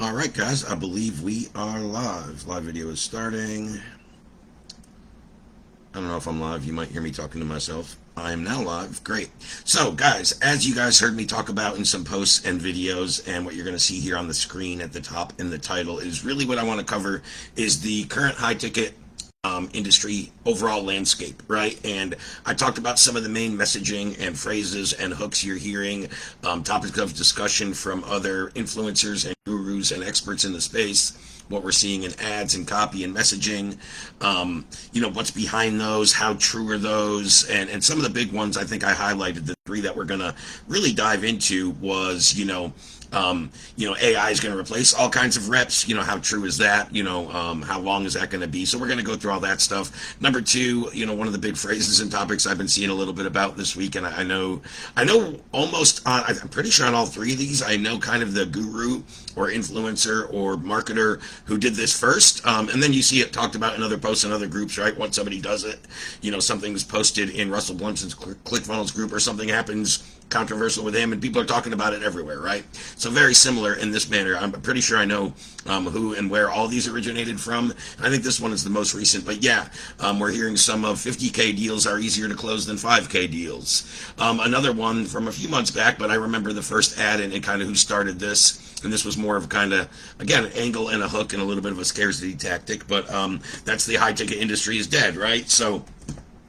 All right, guys, I believe we are live. Live video is starting. I don't know if I'm live. You might hear me talking to myself. I am now live. Great. So, guys, as you guys heard me talk about in some posts and videos, and what you're going to see here on the screen at the top in the title is really what I want to cover is the current high-ticket industry overall landscape, right? And I talked about some of the main messaging and phrases and hooks you're hearing, topics of discussion from other influencers and gurus and experts in the space, what we're seeing in ads and copy and messaging, what's behind those, how true are those, and some of the big ones I think I highlighted. The three that we're going to really dive into was, AI is going to replace all kinds of reps. How true is that? How long is that going to be? So we're going to go through all that stuff. Number two, one of the big phrases and topics I've been seeing a little bit about this week, and I know almost, I'm pretty sure on all three of these, I know kind of the guru or influencer or marketer who did this first. And then you see it talked about in other posts and other groups, right? Once somebody does it, something's posted in Russell Blunson's ClickFunnels group or something happens controversial with him, and people are talking about it everywhere, right? So very similar in this manner. I'm pretty sure I know who and where all these originated from. I think this one is the most recent, but yeah, we're hearing some of 50K deals are easier to close than 5K deals. Another one from a few months back, but I remember the first ad and kind of who started this, and this was more of kind of, again, an angle and a hook and a little bit of a scarcity tactic, but that's the high ticket industry is dead, right? So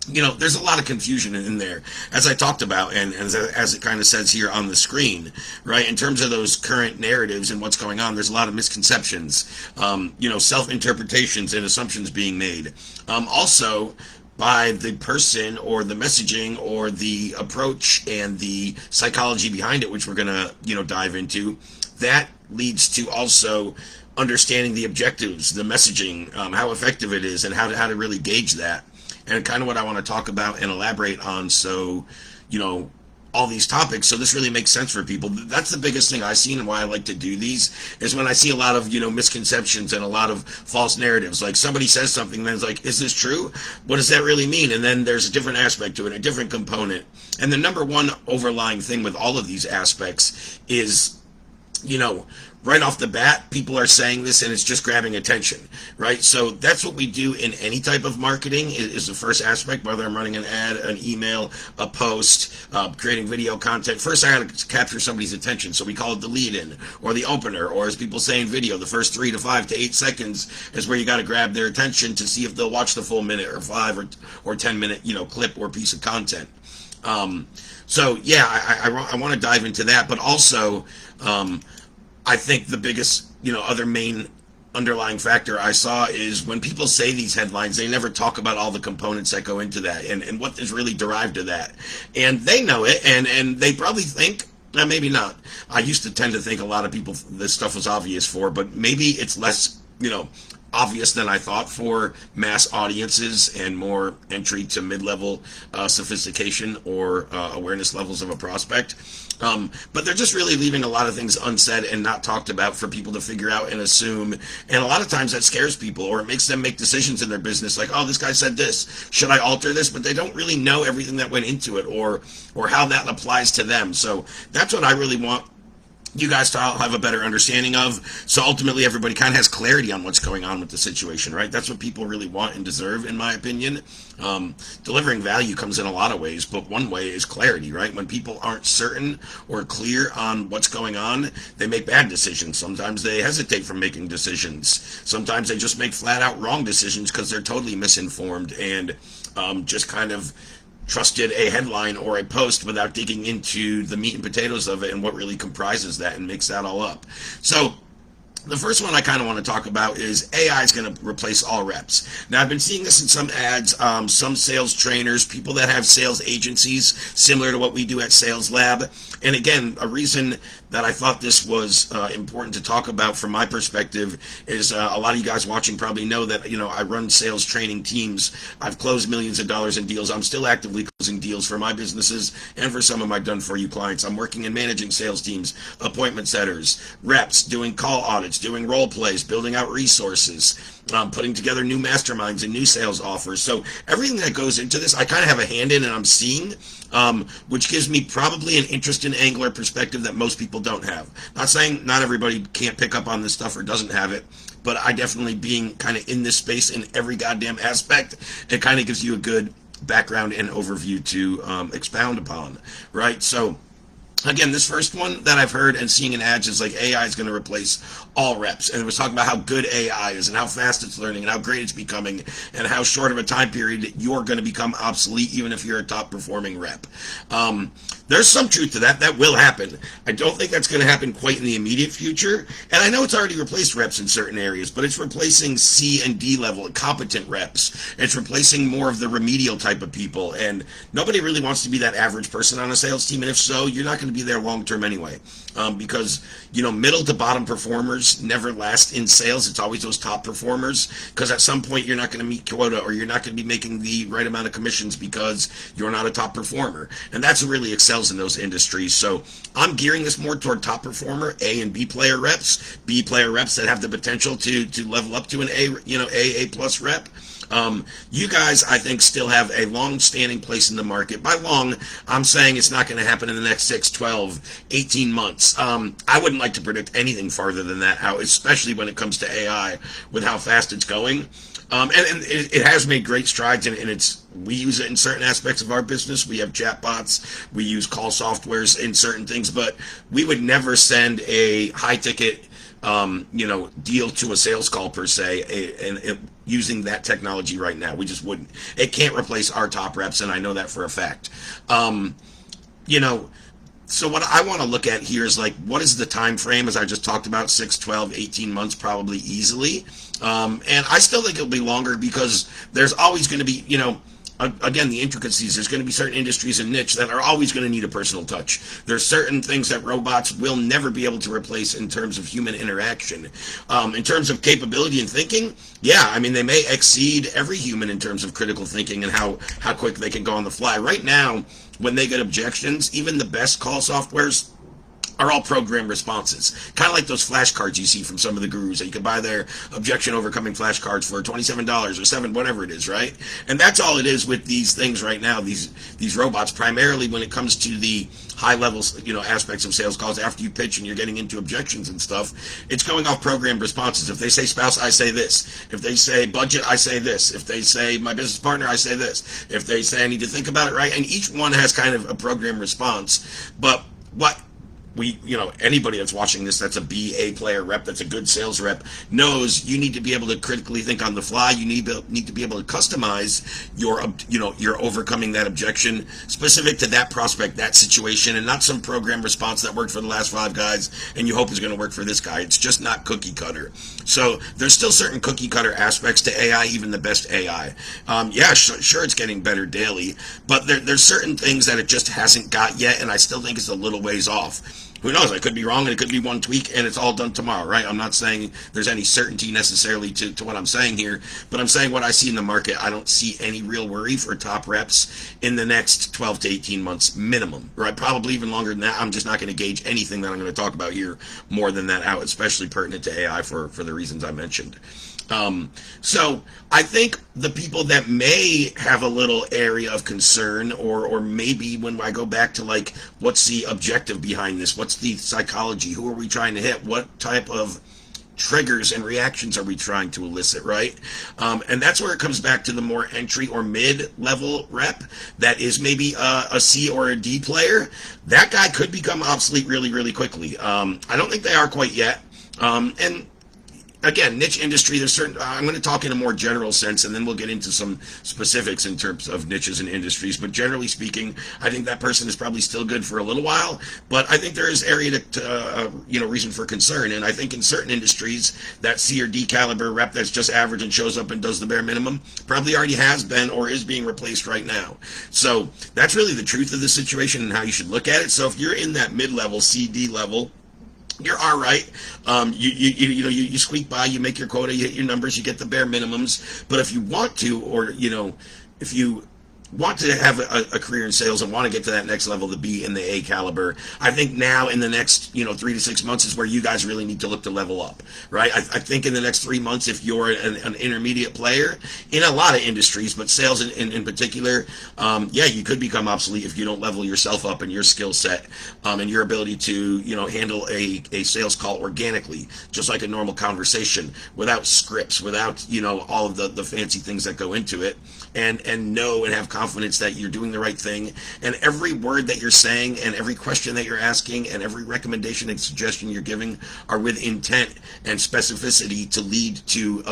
there's a lot of confusion in there, as I talked about, and as it kind of says here on the screen, right? In terms of those current narratives and what's going on, there's a lot of misconceptions, self-interpretations and assumptions being made. Also, by the person or the messaging or the approach and the psychology behind it, which we're going to, dive into, that leads to also understanding the objectives, the messaging, how effective it is, and how to really gauge that. And kind of what I want to talk about and elaborate on, so, all these topics, so this really makes sense for people. That's the biggest thing I've seen, and why I like to do these, is when I see a lot of, misconceptions and a lot of false narratives. Like, somebody says something, then it's like, is this true? What does that really mean? And then there's a different aspect to it, a different component. And the number one overlying thing with all of these aspects is, right off the bat, people are saying this and it's just grabbing attention, right? So that's what we do in any type of marketing is the first aspect, whether I'm running an ad, an email, a post, creating video content. First, I got to capture somebody's attention. So we call it the lead-in or the opener, or as people say in video, the first 3 to 5 to 8 seconds is where you got to grab their attention to see if they'll watch the full minute or 5 or 10 minute, clip or piece of content. So yeah, I want to dive into that, but also, I think the biggest, other main underlying factor I saw is when people say these headlines, they never talk about all the components that go into that and what is really derived to that. And they know it, and they probably think, maybe not. I used to tend to think a lot of people this stuff was obvious for, but maybe it's less, obvious than I thought for mass audiences and more entry to mid-level sophistication or awareness levels of a prospect. But they're just really leaving a lot of things unsaid and not talked about for people to figure out and assume. And a lot of times that scares people, or it makes them make decisions in their business like, oh, this guy said this, should I alter this? But they don't really know everything that went into it or how that applies to them. So that's what I really want you guys to have a better understanding of, so ultimately everybody kind of has clarity on what's going on with the situation, right? That's what people really want and deserve, in my opinion. Delivering value comes in a lot of ways, but one way is clarity, right? When people aren't certain or clear on what's going on, they make bad decisions. Sometimes they hesitate from making decisions. Sometimes they just make flat out wrong decisions because they're totally misinformed and just kind of trusted a headline or a post without digging into the meat and potatoes of it and what really comprises that and makes that all up. So the first one I kind of want to talk about is AI is going to replace all reps. Now, I've been seeing this in some ads, some sales trainers, people that have sales agencies, similar to what we do at Sales Lab. And again, a reason that I thought this was important to talk about from my perspective is a lot of you guys watching probably know that, I run sales training teams. I've closed millions of dollars in deals. I'm still actively closing closing deals for my businesses and for some of my done for you clients. I'm working in managing sales teams, appointment setters, reps, doing call audits, doing role plays, building out resources, putting together new masterminds and new sales offers. So everything that goes into this, I kind of have a hand in, and I'm seeing, which gives me probably an interest in angler perspective that most people don't have. Not saying not everybody can't pick up on this stuff or doesn't have it, but I definitely, being kind of in this space in every goddamn aspect, it kind of gives you a good background and overview to expound upon, right? So again, this first one that I've heard and seeing in ads is like AI is going to replace all reps. And it was talking about how good AI is and how fast it's learning and how great it's becoming and how short of a time period you're going to become obsolete even if you're a top performing rep. There's some truth to that. That will happen. I don't think that's going to happen quite in the immediate future. And I know it's already replaced reps in certain areas, but it's replacing C and D level competent reps. It's replacing more of the remedial type of people. And nobody really wants to be that average person on a sales team. And if so, you're not going to be there long term anyway. Because, middle to bottom performers never last in sales. It's always those top performers, because at some point you're not going to meet quota, or you're not going to be making the right amount of commissions because you're not a top performer. And that's what really excels in those industries. So I'm gearing this more toward top performer, A and B player reps that have the potential to level up to an A plus rep. You guys, I think, still have a long-standing place in the market. By long, I'm saying it's not going to happen in the next 6, 12, 18 months. I wouldn't like to predict anything farther than that out, especially when it comes to AI with how fast it's going. And it has made great strides, and we use it in certain aspects of our business. We have chatbots, we use call softwares in certain things, but we would never send a high-ticket deal to a sales call per se, using that technology right now. We just wouldn't. It can't replace our top reps, and I know that for a fact. So what I want to look at here is like, what is the time frame? As I just talked about, 6, 12, 18 months, probably easily. And I still think it'll be longer, because there's always going to be, again, the intricacies. There's going to be certain industries and niche that are always going to need a personal touch. There's certain things that robots will never be able to replace in terms of human interaction. In terms of capability and thinking, yeah, I mean, they may exceed every human in terms of critical thinking and how quick they can go on the fly. Right now, when they get objections, even the best call softwares are all program responses. Kind of like those flashcards you see from some of the gurus that you can buy their objection overcoming flashcards for $27 or $7, whatever it is, right? And that's all it is with these things right now, these robots, primarily when it comes to the high levels, aspects of sales calls. After you pitch and you're getting into objections and stuff, it's going off programmed responses. If they say spouse, I say this. If they say budget, I say this. If they say my business partner, I say this. If they say I need to think about it, right? And each one has kind of a programmed response. But what anybody that's watching this, that's a BA player rep, that's a good sales rep, knows you need to be able to critically think on the fly. You need to be able to customize your overcoming that objection specific to that prospect, that situation, and not some program response that worked for the last 5 guys and you hope is going to work for this guy. It's just not cookie cutter. So there's still certain cookie cutter aspects to AI, even the best AI. Sure, it's getting better daily, but there's certain things that it just hasn't got yet, and I still think it's a little ways off. Who knows? I could be wrong, and it could be one tweak, and it's all done tomorrow, right? I'm not saying there's any certainty necessarily to what I'm saying here, but I'm saying what I see in the market. I don't see any real worry for top reps in the next 12 to 18 months minimum, right? Probably even longer than that. I'm just not going to gauge anything that I'm going to talk about here more than that out, especially pertinent to AI for the reasons I mentioned. So I think the people that may have a little area of concern, or maybe when I go back to like, what's the objective behind this? What's the psychology? Who are we trying to hit? What type of triggers and reactions are we trying to elicit, right? And that's where it comes back to the more entry or mid-level rep that is maybe a C or a D player. That guy could become obsolete really, really quickly. I don't think they are quite yet. And again, niche industry, there's certain, I'm going to talk in a more general sense, and then we'll get into some specifics in terms of niches and industries. But generally speaking, I think that person is probably still good for a little while, but I think there is area to reason for concern. And I think in certain industries, that C or D caliber rep that's just average and shows up and does the bare minimum probably already has been or is being replaced right now. So that's really the truth of the situation and how you should look at it. So if you're in that mid-level, C, D level, you're all right. You squeak by, you make your quota, you hit your numbers, you get the bare minimums. But if you want to, or if you want to have a career in sales and want to get to that next level to be in the A caliber, I think now in the next 3 to 6 months is where you guys really need to look to level up, right? I think in the next 3 months, if you're an intermediate player in a lot of industries, but sales in particular, yeah, you could become obsolete if you don't level yourself up and your skill set, and your ability to handle a sales call organically, just like a normal conversation, without scripts, without all of the fancy things that go into it, and know and have confidence that you're doing the right thing, and every word that you're saying and every question that you're asking and every recommendation and suggestion you're giving are with intent and specificity to lead to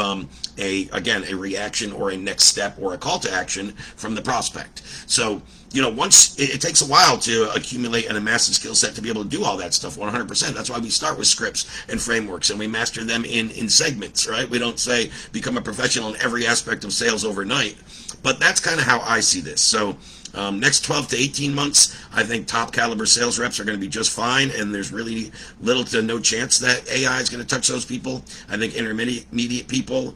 a reaction or a next step or a call to action from the prospect. So once it takes a while to accumulate and amass the skill set to be able to do all that stuff 100%. That's why we start with scripts and frameworks and we master them in segments, right? We don't say become a professional in every aspect of sales overnight, but that's kind of how I see this. So next 12 to 18 months, I think top caliber sales reps are going to be just fine, and there's really little to no chance that AI is going to touch those people. I think intermediate people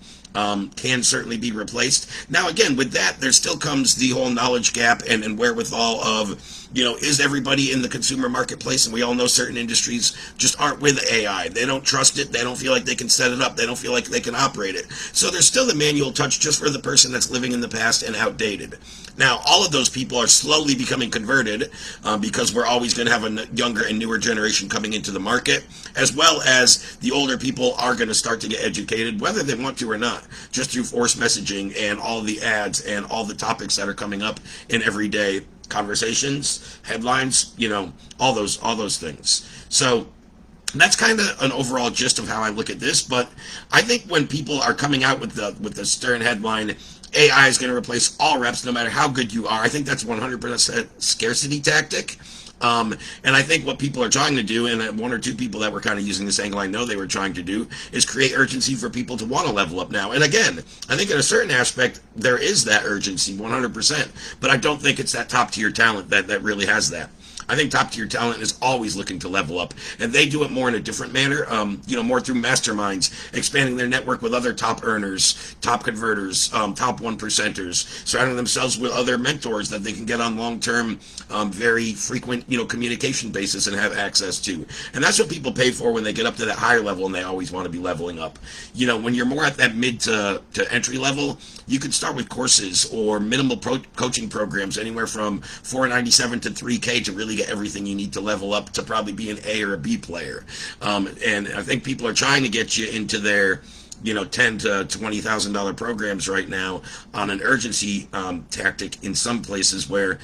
can certainly be replaced. Now, again, with that, there still comes the whole knowledge gap and wherewithal of, is everybody in the consumer marketplace? And we all know certain industries just aren't with AI. They don't trust it. They don't feel like they can set it up. They don't feel like they can operate it. So there's still the manual touch just for the person that's living in the past and outdated. Now, all of those people are slowly becoming converted because we're always going to have a younger and newer generation coming into the market, as well as the older people are going to start to get educated, whether they want to or not, just through forced messaging and all the ads and all the topics that are coming up in everyday conversations, headlines, all those things. So that's kind of an overall gist of how I look at this. But I think when people are coming out with the stern headline, AI is going to replace all reps no matter how good you are, I think that's 100% scarcity tactic. And I think what people are trying to do, and one or two people that were kind of using this angle I know they were trying to do, is create urgency for people to want to level up now. And again, I think in a certain aspect, there is that urgency, 100%. But I don't think it's that top tier talent that really has that. I think top tier talent is always looking to level up, and they do it more in a different manner, more through masterminds, expanding their network with other top earners, top converters, top 1%ers, surrounding themselves with other mentors that they can get on long-term, very frequent, communication basis and have access to. And that's what people pay for when they get up to that higher level, and they always want to be leveling up. When you're more at that mid to entry level, you could start with courses or minimal coaching programs, anywhere from $497 to $3K to really get everything you need to level up to probably be an A or a B player. And I think people are trying to get you into their $10,000 to $20,000 programs right now on an urgency tactic in some places where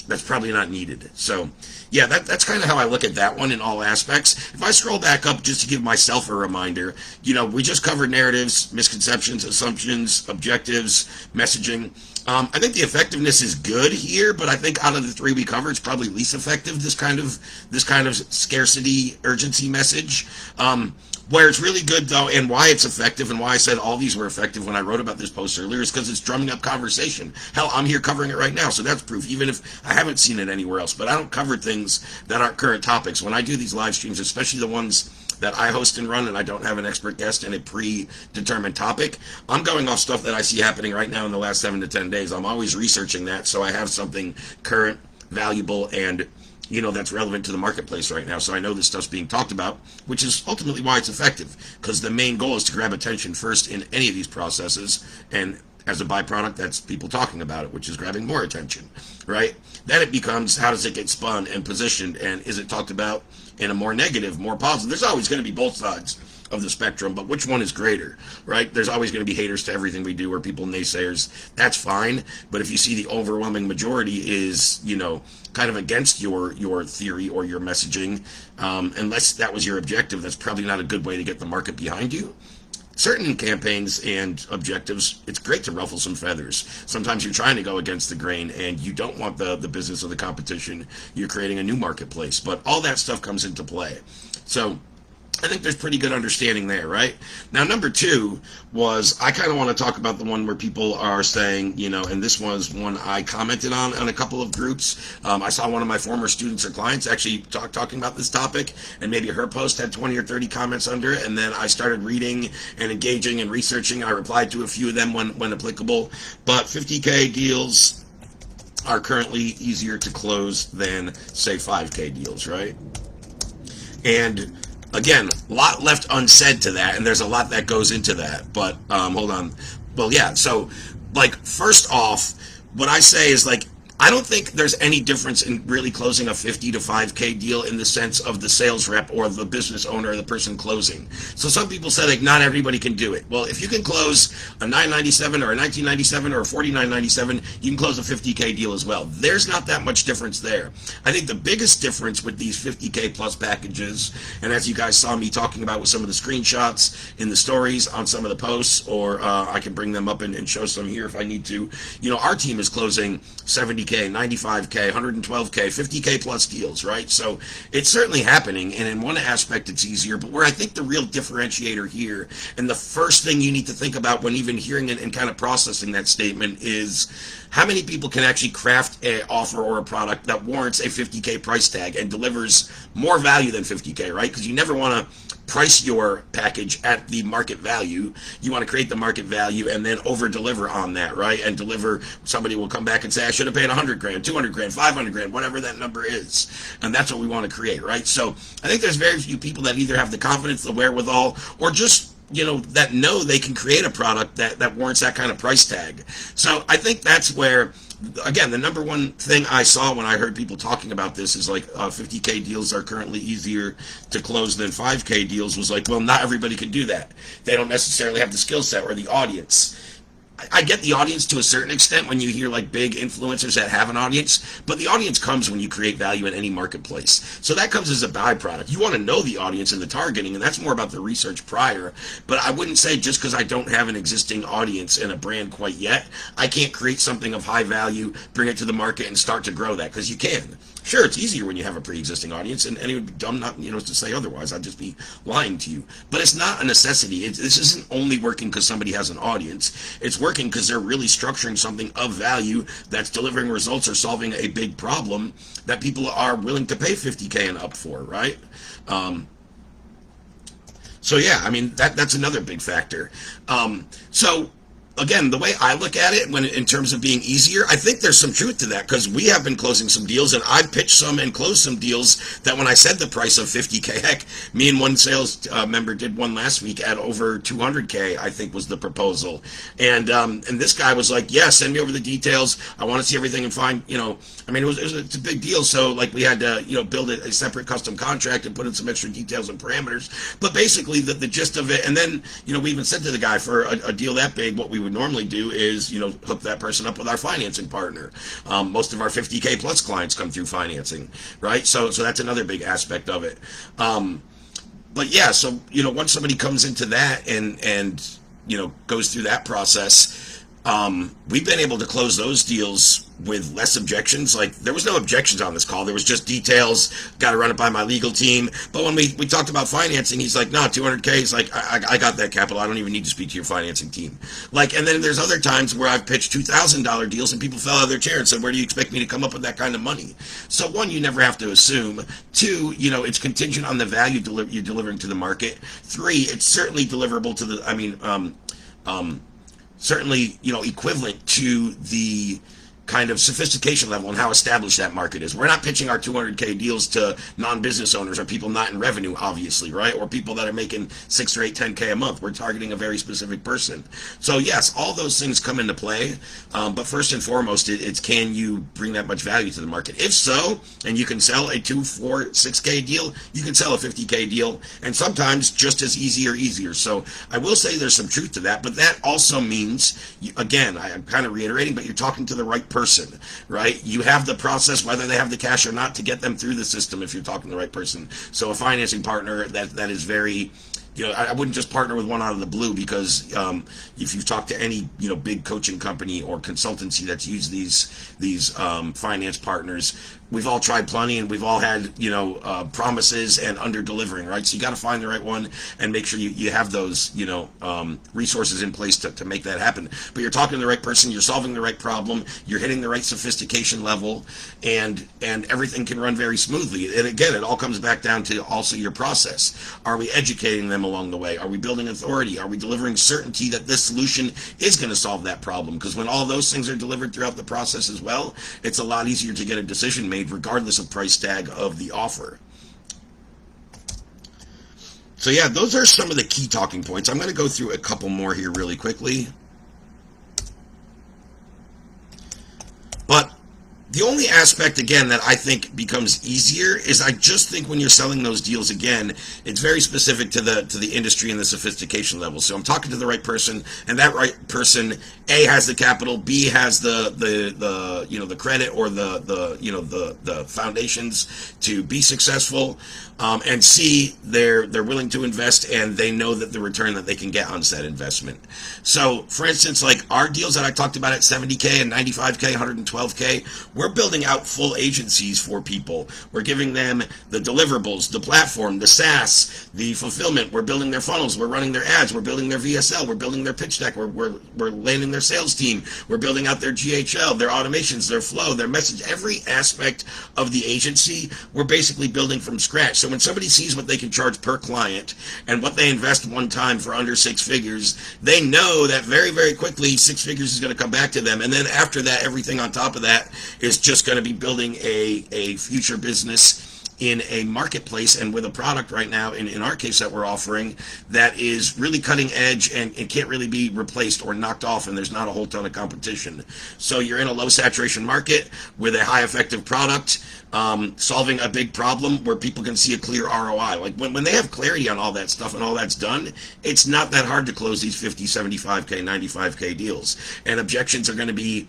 that's probably not needed. So yeah, that's kind of how I look at that one in all aspects. If I scroll back up just to give myself a reminder, we just covered narratives, misconceptions, assumptions, objectives, messaging. I think the effectiveness is good here, but I think out of the three we covered, it's probably least effective, this kind of scarcity urgency message. Where it's really good, though, and why it's effective, and why I said all these were effective when I wrote about this post earlier, is because it's drumming up conversation. Hell, I'm here covering it right now, so that's proof, even if I haven't seen it anywhere else. But I don't cover things that aren't current topics. When I do these live streams, especially the ones that I host and run, and I don't have an expert guest and a predetermined topic, I'm going off stuff that I see happening right now in the last 7 to 10 days. I'm always researching that, so I have something current, valuable, and that's relevant to the marketplace right now. So I know this stuff's being talked about, which is ultimately why it's effective, because the main goal is to grab attention first in any of these processes, and as a byproduct, that's people talking about it, which is grabbing more attention, right? Then it becomes, how does it get spun and positioned, and is it talked about in a more negative, more positive? There's always going to be both sides of the spectrum, but which one is greater, right? There's always going to be haters to everything we do, or people naysayers. That's fine, but if you see the overwhelming majority is, kind of against your theory or your messaging, unless that was your objective, that's probably not a good way to get the market behind you. Certain campaigns and objectives, it's great to ruffle some feathers. Sometimes you're trying to go against the grain and you don't want the business or the competition. You're creating a new marketplace, but all that stuff comes into play. So I think there's pretty good understanding there, right? Now, number two was I kind of want to talk about the one where people are saying, and this was one I commented on a couple of groups. I saw one of my former students or clients actually talking about this topic, and maybe her post had 20 or 30 comments under it, and then I started reading and engaging and researching. I replied to a few of them when applicable, but 50K deals are currently easier to close than, say, 5K deals, right? And again, a lot left unsaid to that, and there's a lot that goes into that. But hold on. Well, yeah. So, like, first off, what I say is, like, I don't think there's any difference in really closing a 50 to 5K deal in the sense of the sales rep or the business owner or the person closing. So some people say, like, not everybody can do it. Well, if you can close a 997 or a 1997 or a 4997, you can close a 50K deal as well. There's not that much difference there. I think the biggest difference with these 50K plus packages, and as you guys saw me talking about with some of the screenshots in the stories on some of the posts, or I can bring them up and show some here if I need to, our team is closing 70K, 95K, 112K, 50K plus deals, right? So it's certainly happening, and in one aspect it's easier, but where I think the real differentiator here, and the first thing you need to think about when even hearing it and kind of processing that statement, is how many people can actually craft an offer or a product that warrants a 50K price tag and delivers more value than 50K, right? Because you never want to price your package at the market value. You want to create the market value and then over deliver on that, right? And deliver, somebody will come back and say, I should have paid 100 grand, 200 grand, 500 grand, whatever that number is. And that's what we want to create, right? So I think there's very few people that either have the confidence, the wherewithal, or just that know they can create a product that warrants that kind of price tag. So I think that's where, again, the number one thing I saw when I heard people talking about this is like 50K deals are currently easier to close than 5K deals, was like, well, not everybody can do that. They don't necessarily have the skill set or the audience. I get the audience to a certain extent when you hear like big influencers that have an audience, but the audience comes when you create value in any marketplace. So that comes as a byproduct. You want to know the audience and the targeting, and that's more about the research prior. But I wouldn't say just because I don't have an existing audience and a brand quite yet, I can't create something of high value, bring it to the market, and start to grow that, because you can. Sure, it's easier when you have a pre-existing audience, and it would be dumb not, to say otherwise. I'd just be lying to you. But it's not a necessity. This isn't only working because somebody has an audience. It's working because they're really structuring something of value that's delivering results or solving a big problem that people are willing to pay 50K and up for, right? So yeah, I mean, that's another big factor. So again, the way I look at it, when in terms of being easier, I think there's some truth to that, because we have been closing some deals, and I've pitched some and closed some deals that when I said the price of 50K, heck, me and one sales member did one last week at over 200K, I think was the proposal. And this guy was like, yeah, send me over the details. I want to see everything and find, I mean, it's a big deal. So like we had to, build a separate custom contract and put in some extra details and parameters. But basically the gist of it, and then, we even said to the guy, for a deal that big, what we would normally do is, hook that person up with our financing partner. Most of our 50K plus clients come through financing, right? So that's another big aspect of it. But yeah, so, once somebody comes into that and goes through that process, we've been able to close those deals with less objections. Like, there was no objections on this call. There was just details. Got to run it by my legal team. But when we talked about financing, he's like, no, 200K. He's like, I got that capital. I don't even need to speak to your financing team. Like, and then there's other times where I've pitched $2,000 deals and people fell out of their chair and said, where do you expect me to come up with that kind of money? So one, you never have to assume. Two, it's contingent on the value you're delivering to the market. Three, it's certainly deliverable to the, certainly, equivalent to the kind of sophistication level and how established that market is. We're not pitching our 200K deals to non-business owners or people not in revenue, obviously, right? Or people that are making 6 or 8, 10K a month. We're targeting a very specific person. So yes, all those things come into play. But first and foremost, it's can you bring that much value to the market? If so, and you can sell a 2, 4, 6K deal, you can sell a 50K deal, and sometimes just as easy or easier. So I will say there's some truth to that, but that also means, again, I'm kind of reiterating, but you're talking to the right person, right? You have the process, whether they have the cash or not, to get them through the system if you're talking to the right person. So a financing partner that is very, I wouldn't just partner with one out of the blue, because if you've talked to any big coaching company or consultancy that's used these finance partners, we've all tried plenty, and we've all had promises and under delivering, right? So you got to find the right one and make sure you have those resources in place to make that happen. But you're talking to the right person, you're solving the right problem, you're hitting the right sophistication level, and everything can run very smoothly. And again, it all comes back down to also your process. Are we educating them along the way? Are we building authority? Are we delivering certainty that this solution is going to solve that problem? Because when all those things are delivered throughout the process as well, it's a lot easier to get a decision made regardless of price tag of the offer. So yeah, those are some of the key talking points. I'm going to go through a couple more here really quickly. But the only aspect, again, that I think becomes easier is I just think when you're selling those deals, again, it's very specific to the industry and the sophistication level. So I'm talking to the right person, and that right person, A, has the capital, B, has the credit or the foundations to be successful, and C, they're willing to invest, and they know that the return that they can get on said investment. So, for instance, like our deals that I talked about at 70K and 95K, 112K, we're building out full agencies for people. We're giving them the deliverables, the platform, the SaaS, the fulfillment. We're building their funnels. We're running their ads. We're building their VSL. We're building their pitch deck. We're landing their sales team. We're building out their GHL, their automations, their flow, their message. Every aspect of the agency, we're basically building from scratch. So when somebody sees what they can charge per client and what they invest one time for under 6 figures, they know that very, very quickly 6 figures is going to come back to them. And then after that, everything on top of that is just going to be building a future business in a marketplace and with a product right now, in our case, that we're offering that is really cutting edge and it can't really be replaced or knocked off, and there's not a whole ton of competition. So you're in a low saturation market with a high effective product, solving a big problem where people can see a clear ROI. Like when they have clarity on all that stuff and all that's done, it's not that hard to close these 50, 75K, 95K deals. And objections are going to be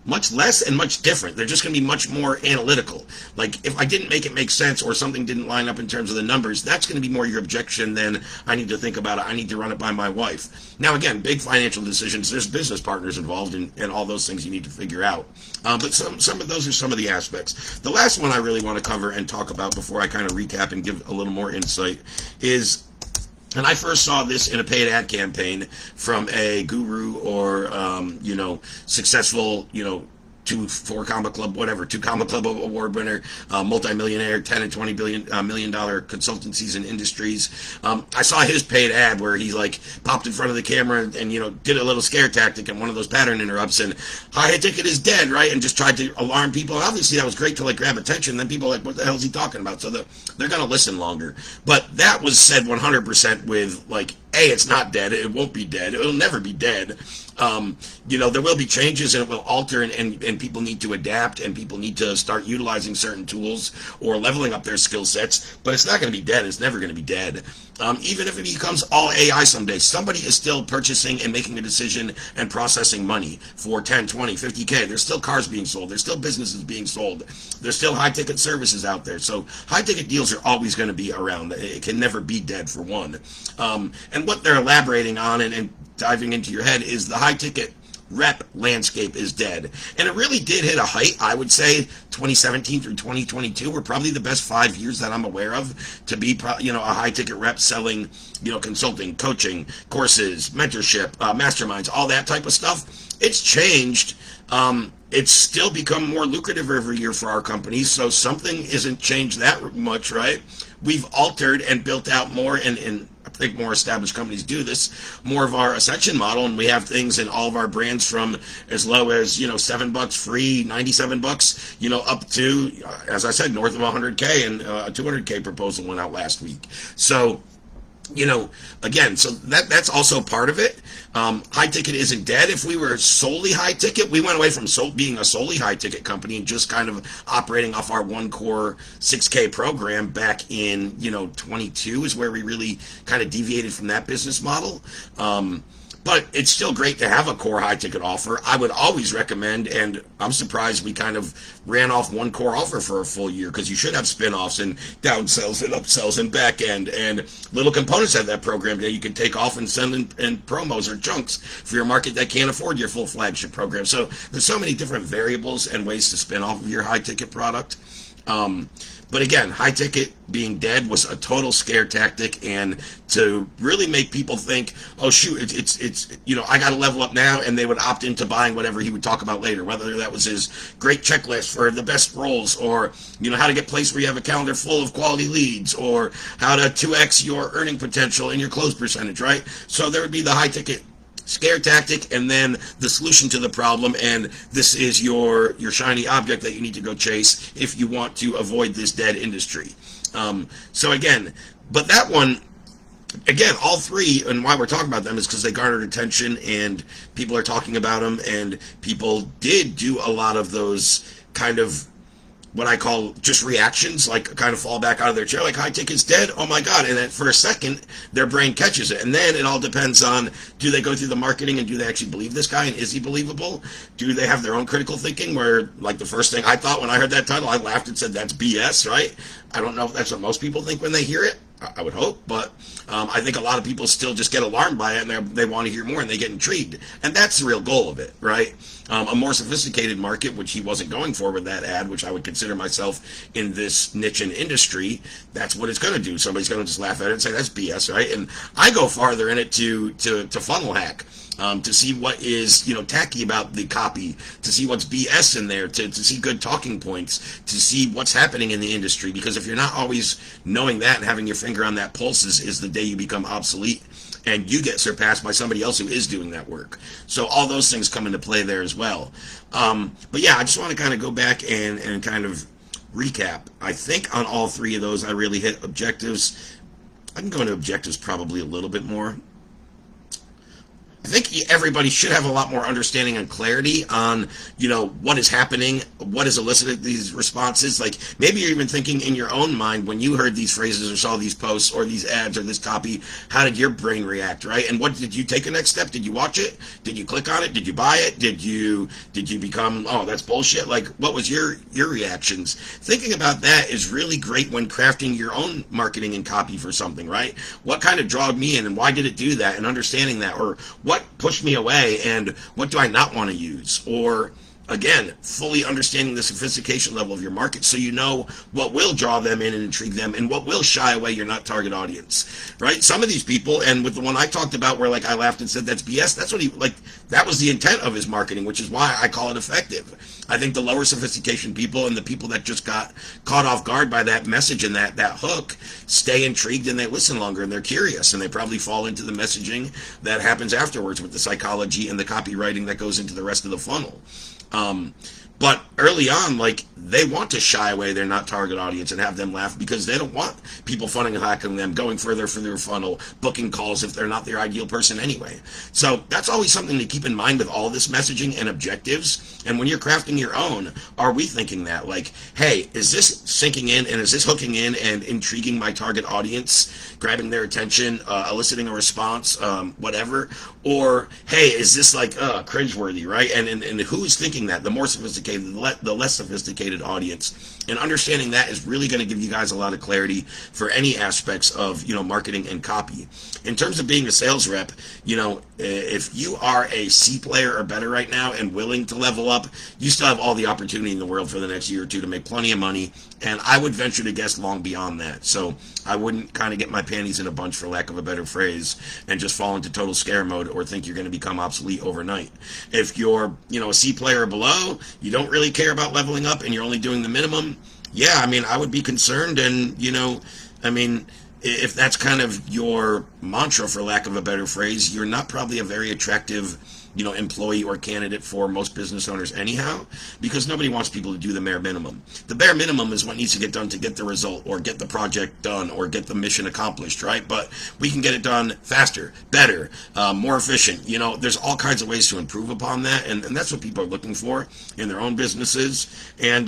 much less and much different. They're just going to be much more analytical. Like if I didn't make it make sense or something didn't line up in terms of the numbers, that's going to be more your objection than I need to think about it. I need to run it by my wife. Now again, big financial decisions, there's business partners involved and all those things you need to figure out. But some of those are some of the aspects. The last one I really want to cover and talk about before I kind of recap and give a little more insight is, and I first saw this in a paid ad campaign from a guru or, successful, 2 Comma Club award winner, multi-millionaire, 10 and 20 million dollar consultancies and industries. I saw his paid ad where he like popped in front of the camera and did a little scare tactic and one of those pattern interrupts and high ticket is dead, right? And just tried to alarm people. And obviously that was great to like grab attention. Then people are like, what the hell is he talking about? So they're going to listen longer. But that was said 100% with like, A, it's not dead. It won't be dead. It'll never be dead. There will be changes and it will alter and people need to adapt and people need to start utilizing certain tools or leveling up their skill sets, but it's not going to be dead. It's never going to be dead. Even if it becomes all AI someday, somebody is still purchasing and making a decision and processing money for 10, 20, 50K. There's still cars being sold. There's still businesses being sold. There's still high ticket services out there. So high ticket deals are always going to be around. It can never be dead for one. And what they're elaborating on and diving into your head is the high ticket rep landscape is dead. And it really did hit a height. I would say 2017 through 2022 were probably the best 5 years that I'm aware of to be, a high ticket rep selling, consulting, coaching, courses, mentorship, masterminds, all that type of stuff. It's changed. It's still become more lucrative every year for our companies. So something isn't changed that much, right? We've altered and built out more and I think more established companies do this, more of our ascension model, and we have things in all of our brands from as low as $7 free, $97, up to, as I said, north of 100K, and a 200K proposal went out last week. So again, so that's also part of it. High ticket isn't dead. If we were solely high ticket, we went away from being a solely high ticket company and just kind of operating off our one core 6K program back in 22 is where we really kind of deviated from that business model. But it's still great to have a core high ticket offer. I would always recommend, and I'm surprised we kind of ran off one core offer for a full year, because you should have spin-offs and downsells and upsells and back end, and little components of that program that you can take off and send in promos or chunks for your market that can't afford your full flagship program. So there's so many different variables and ways to spin off of your high ticket product. But again, high ticket being dead was a total scare tactic, and to really make people think, oh shoot, it's I got to level up now, and they would opt into buying whatever he would talk about later, whether that was his great checklist for the best roles, or how to get placed where you have a calendar full of quality leads, or how to 2x your earning potential and your close percentage, right? So there would be the high ticket scare tactic, and then the solution to the problem, and this is your shiny object that you need to go chase if you want to avoid this dead industry. So again, but that one, again, all three, and why we're talking about them is because they garnered attention and people are talking about them, and people did do a lot of those kind of what I call just reactions, like kind of fall back out of their chair, like high ticket's dead, oh my god, and then for a second their brain catches it, and then it all depends on, do they go through the marketing and do they actually believe this guy, and is he believable? Do they have their own critical thinking, where like the first thing I thought when I heard that title, I laughed and said that's BS, right? I don't know if that's what most people think when they hear it. I would hope, but I think a lot of people still just get alarmed by it, and they want to hear more, and they get intrigued, and that's the real goal of it, right? A more sophisticated market, which he wasn't going for with that ad, which I would consider myself in this niche and industry, that's what it's going to do. Somebody's going to just laugh at it and say that's BS, right? And I go farther in it to funnel hack. To see what is tacky about the copy, to see what's BS in there, to see good talking points, to see what's happening in the industry. Because if you're not always knowing that and having your finger on that pulse, is the day you become obsolete and you get surpassed by somebody else who is doing that work. So all those things come into play there as well. But yeah, I just want to kind of go back and kind of recap. I think on all three of those I really hit objectives. I can go into objectives probably a little bit more. I think everybody should have a lot more understanding and clarity on, what is happening, what has elicited these responses. Like, maybe you're even thinking in your own mind when you heard these phrases or saw these posts or these ads or this copy, how did your brain react, right? And what did you take a next step? Did you watch it? Did you click on it? Did you buy it? Did you become, oh, that's bullshit? Like, what was your reactions? Thinking about that is really great when crafting your own marketing and copy for something, right? What kind of drawed me in, and why did it do that? And understanding that, or what pushed me away, and what do I not want to use? Or again, fully understanding the sophistication level of your market, so you know what will draw them in and intrigue them, and what will shy away your not target audience, right? Some of these people, and with the one I talked about where like I laughed and said that's BS, that's what that was the intent of his marketing, which is why I call it effective. I think the lower sophistication people and the people that just got caught off guard by that message and that hook stay intrigued, and they listen longer, and they're curious, and they probably fall into the messaging that happens afterwards with the psychology and the copywriting that goes into the rest of the funnel. But early on, like, they want to shy away their not target audience and have them laugh, because they don't want people funning and hacking them, going further for their funnel, booking calls if they're not their ideal person anyway. So that's always something to keep in mind with all this messaging and objectives. And when you're crafting your own, are we thinking that, like, hey, is this sinking in, and is this hooking in and intriguing my target audience, grabbing their attention, eliciting a response, whatever? Or, hey, is this like cringeworthy, right? And who's thinking that? The more sophisticated, the less sophisticated audience. And understanding that is really going to give you guys a lot of clarity for any aspects of marketing and copy. In terms of being a sales rep, if you are a C player or better right now and willing to level up, you still have all the opportunity in the world for the next year or two to make plenty of money. And I would venture to guess long beyond that. So I wouldn't kind of get my panties in a bunch, for lack of a better phrase, and just fall into total scare mode or think you're going to become obsolete overnight. If you're, a C player or below, you don't really care about leveling up, and you're only doing the minimum, yeah, I would be concerned. And, if that's kind of your mantra, for lack of a better phrase, you're not probably a very attractive employee or candidate for most business owners anyhow, because nobody wants people to do the bare minimum. The bare minimum is what needs to get done to get the result or get the project done or get the mission accomplished, right? But we can get it done faster, better, more efficient. There's all kinds of ways to improve upon that, and that's what people are looking for in their own businesses. And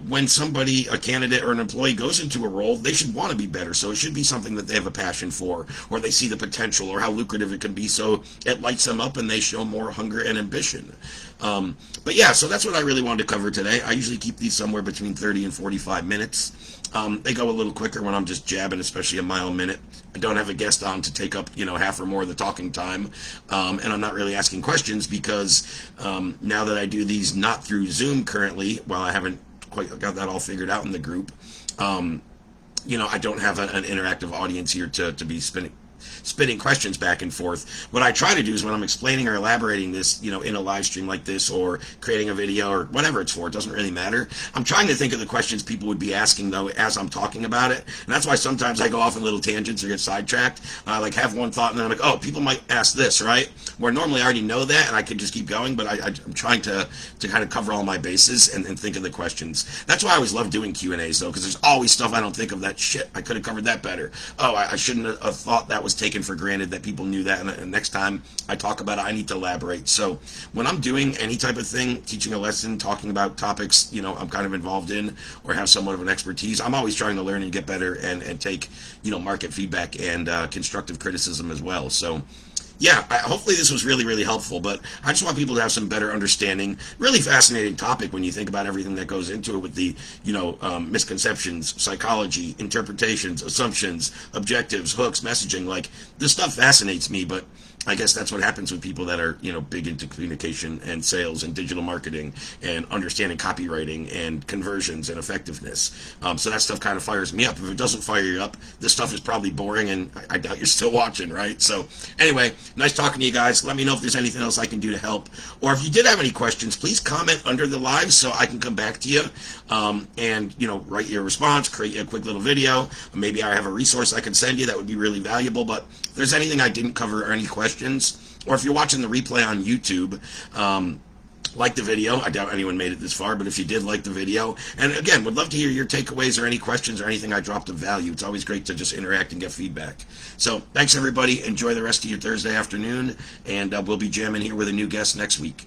when somebody, a candidate or an employee, goes into a role, they should want to be better. So it should be something that they have a passion for, or they see the potential, or how lucrative it can be, so it lights them up and they show more hunger and ambition. But yeah, so that's what I really wanted to cover today. I usually keep these somewhere between 30 and 45 minutes. They go a little quicker when I'm just jabbing, especially a mile a minute. I don't have a guest on to take up, half or more of the talking time. And I'm not really asking questions because now that I do these not through Zoom currently, while I haven't quite got that all figured out in the group, I don't have an interactive audience here to be spinning questions back and forth. What I try to do is when I'm explaining or elaborating this, in a live stream like this, or creating a video, or whatever it's for, it doesn't really matter. I'm trying to think of the questions people would be asking, though, as I'm talking about it. And that's why sometimes I go off in little tangents or get sidetracked. I have one thought and then I'm like, oh, people might ask this, right? Where normally I already know that and I could just keep going, but I'm trying to kind of cover all my bases and think of the questions. That's why I always love doing Q&As, though, because there's always stuff I don't think of. That shit, I could have covered that better. Oh, I shouldn't have thought that was taken for granted, that people knew that, and next time I talk about it, I need to elaborate. So when I'm doing any type of thing, teaching a lesson, talking about topics, I'm kind of involved in or have somewhat of an expertise, I'm always trying to learn and get better and take, market feedback and constructive criticism as well. So yeah, hopefully this was really, really helpful, but I just want people to have some better understanding. Really fascinating topic when you think about everything that goes into it with the, misconceptions, psychology, interpretations, assumptions, objectives, hooks, messaging. Like, this stuff fascinates me, but I guess that's what happens with people that are, big into communication and sales and digital marketing and understanding copywriting and conversions and effectiveness. So that stuff kind of fires me up. If it doesn't fire you up, this stuff is probably boring, and I doubt you're still watching, right? So anyway, nice talking to you guys. Let me know if there's anything else I can do to help. Or if you did have any questions, please comment under the live so I can come back to you and, write your response, create a quick little video. Maybe I have a resource I can send you that would be really valuable. But if there's anything I didn't cover or any questions, or if you're watching the replay on YouTube, like the video. I doubt anyone made it this far, but if you did, like the video. And again, would love to hear your takeaways or any questions or anything I dropped of value. It's always great to just interact and get feedback. So thanks, everybody. Enjoy the rest of your Thursday afternoon, and we'll be jamming here with a new guest next week.